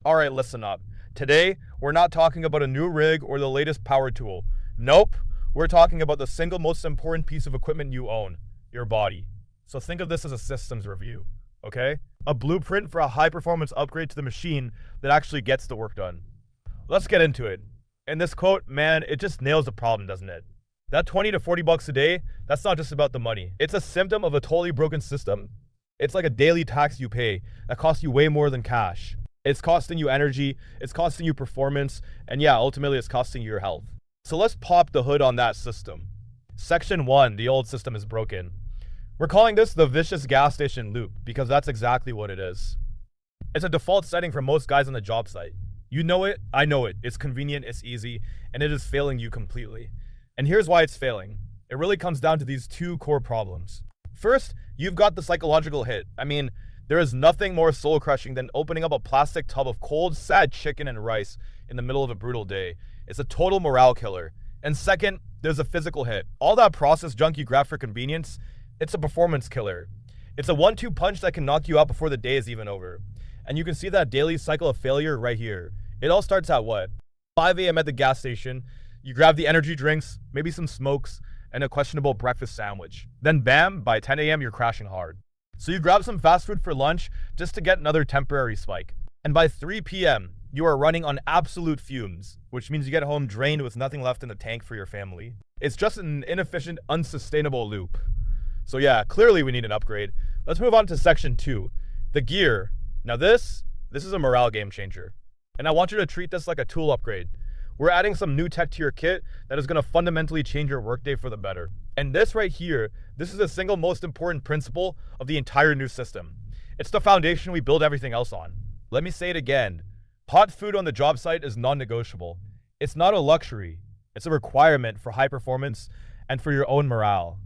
Alright, listen up. Today, we're not talking about a new rig or the latest power tool. Nope, we're talking about the single most important piece of equipment you own, your body. So think of this as a systems review, okay? A blueprint for a high performance upgrade to the machine that actually gets the work done. Let's get into it. And this quote, man, it just nails the problem, doesn't it? That 20 to 40 bucks a day, that's not just about the money. It's a symptom of a totally broken system. It's like a daily tax you pay that costs you way more than cash. It's costing you energy, it's costing you performance, and yeah, ultimately it's costing you your health. So let's pop the hood on that system. Section 1, the old system is broken. We're calling this the vicious gas station loop because that's exactly what it is. It's a default setting for most guys on the job site. You know it, I know it. It's convenient, it's easy, and it is failing you completely. And here's why it's failing. It really comes down to these two core problems. First, you've got the psychological hit. I mean, there is nothing more soul-crushing than opening up a plastic tub of cold, sad chicken and rice in the middle of a brutal day. It's a total morale killer. And second, there's a physical hit. All that processed junk you grab for convenience, it's a performance killer. It's a 1-2 punch that can knock you out before the day is even over. And you can see that daily cycle of failure right here. It all starts at what? 5 a.m. at the gas station. You grab the energy drinks, maybe some smokes, and a questionable breakfast sandwich. Then bam, by 10 a.m. you're crashing hard. So you grab some fast food for lunch just to get another temporary spike. And by 3 p.m., you are running on absolute fumes, which means you get home drained with nothing left in the tank for your family. It's just an inefficient, unsustainable loop. So yeah, clearly we need an upgrade. Let's move on to section 2, the gear. Now this is a morale game changer. And I want you to treat this like a tool upgrade. We're adding some new tech to your kit that is going to fundamentally change your workday for the better. And this right here, this is the single most important principle of the entire new system. It's the foundation we build everything else on. Let me say it again. Hot food on the job site is non-negotiable. It's not a luxury. It's a requirement for high performance and for your own morale.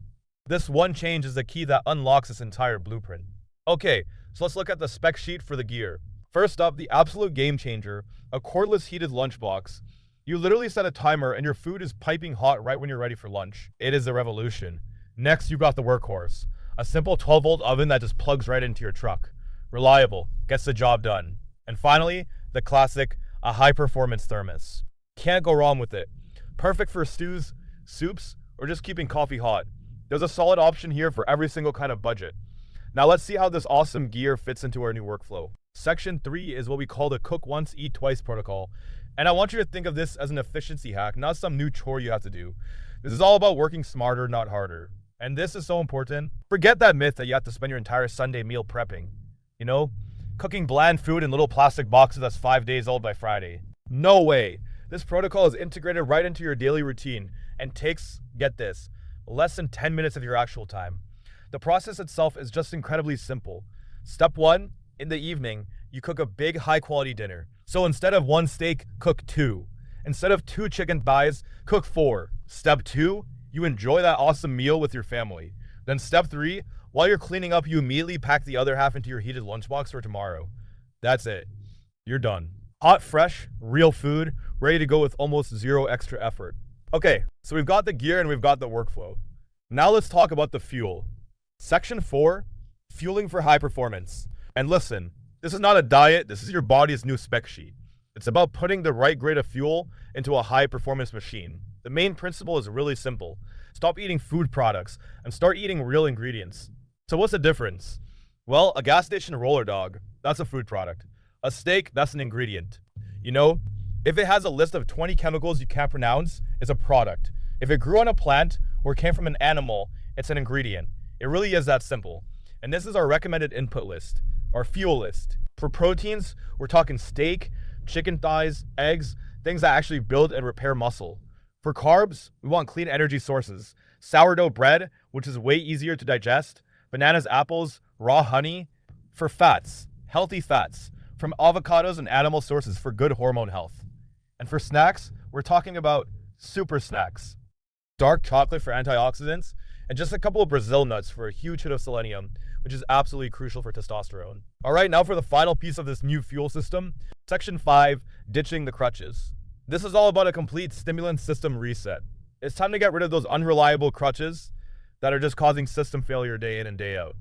This one change is the key that unlocks this entire blueprint. Okay, so let's look at the spec sheet for the gear. First up, the absolute game changer, a cordless heated lunchbox. You literally set a timer and your food is piping hot right when you're ready for lunch. It is a revolution. Next, you got the workhorse, a simple 12-volt oven that just plugs right into your truck. Reliable, gets the job done. And finally, the classic, a high-performance thermos. Can't go wrong with it. Perfect for stews, soups, or just keeping coffee hot. There's a solid option here for every single kind of budget. Now let's see how this awesome gear fits into our new workflow. Section 3 is what we call the cook once, eat twice protocol. And I want you to think of this as an efficiency hack, not some new chore you have to do. This is all about working smarter, not harder. And this is so important. Forget that myth that you have to spend your entire Sunday meal prepping. You know, cooking bland food in little plastic boxes that's 5 days old by Friday. No way. This protocol is integrated right into your daily routine and takes, get this, less than 10 minutes of your actual time. The process itself is just incredibly simple. Step 1, in the evening, you cook a big high-quality dinner. So instead of 1 steak, cook 2. Instead of 2 chicken thighs, cook 4. Step 2, you enjoy that awesome meal with your family. Then step 3, while you're cleaning up, you immediately pack the other half into your heated lunchbox for tomorrow. That's it. You're done. Hot, fresh, real food, ready to go with almost zero extra effort. Okay, so we've got the gear and we've got the workflow. Now let's talk about the fuel. Section 4, fueling for high performance. And listen, this is not a diet, this is your body's new spec sheet. It's about putting the right grade of fuel into a high performance machine. The main principle is really simple. Stop eating food products and start eating real ingredients. So what's the difference? Well, a gas station roller dog, that's a food product. A steak, that's an ingredient. You know, if it has a list of 20 chemicals you can't pronounce, it's a product. If it grew on a plant or came from an animal, it's an ingredient. It really is that simple. And this is our recommended input list, our fuel list. For proteins, we're talking steak, chicken thighs, eggs, things that actually build and repair muscle. For carbs, we want clean energy sources. Sourdough bread, which is way easier to digest. Bananas, apples, raw honey. For fats, healthy fats, from avocados and animal sources for good hormone health. And for snacks, we're talking about super snacks. Dark chocolate for antioxidants, and just a couple of Brazil nuts for a huge hit of selenium, which is absolutely crucial for testosterone. All right, now for the final piece of this new fuel system, Section 5, ditching the crutches. This is all about a complete stimulant system reset. It's time to get rid of those unreliable crutches that are just causing system failure day in and day out.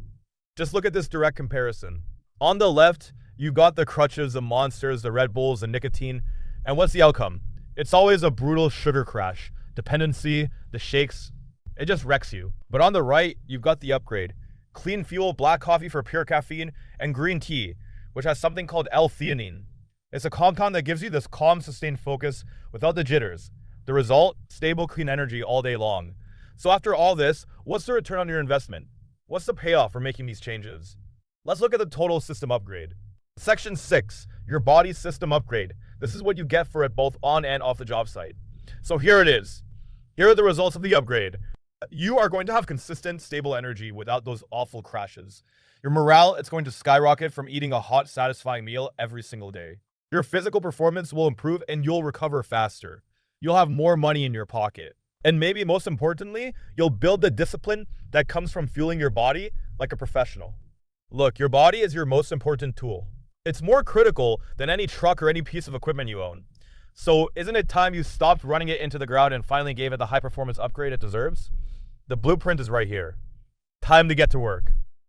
Just look at this direct comparison. On the left, You got the Crutches, the Monsters, the Red Bulls, the Nicotine, and what's the outcome? It's always a brutal sugar crash. Dependency, the shakes, it just wrecks you. But on the right, you've got the upgrade. Clean fuel, black coffee for pure caffeine, and green tea, which has something called L-theanine. It's a compound that gives you this calm, sustained focus without the jitters. The result? Stable, clean energy all day long. So after all this, what's the return on your investment? What's the payoff for making these changes? Let's look at the total system upgrade. Section 6, your body system upgrade. This is what you get for it both on and off the job site. So here it is. Here are the results of the upgrade. You are going to have consistent, stable energy without those awful crashes. Your morale, it's going to skyrocket from eating a hot, satisfying meal every single day. Your physical performance will improve and you'll recover faster. You'll have more money in your pocket. And maybe most importantly, you'll build the discipline that comes from fueling your body like a professional. Look, your body is your most important tool. It's more critical than any truck or any piece of equipment you own. So isn't it time you stopped running it into the ground and finally gave it the high performance upgrade it deserves? The blueprint is right here. Time to get to work.